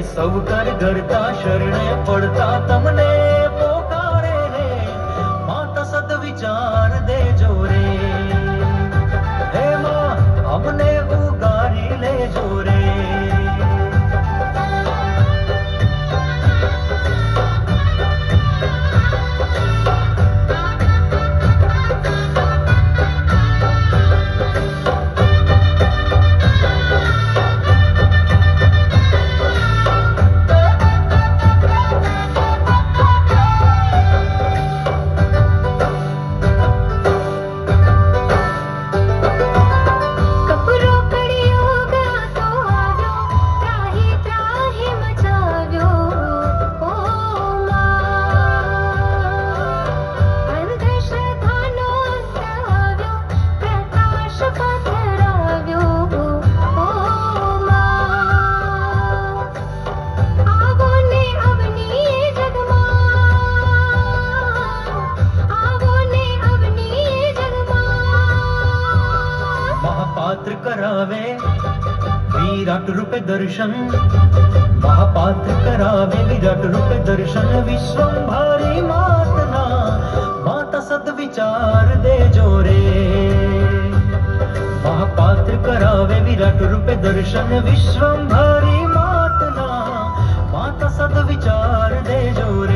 સૌ કર કરતા શરણે પડતા તમને પોકારે રે માતા સદ વિચાર દેજો રે હે માં અમને ઉગારી લેજો રે महापात्र करावे विराट रूपे दर्शन महापात्र करावे विराट रूपे दर्शन विश्वंभरी मातना माता सद विचार देजो रे महापात्र करावे विराट रूपे दर्शन विश्वंभरी मातना माता सद विचार देजो रे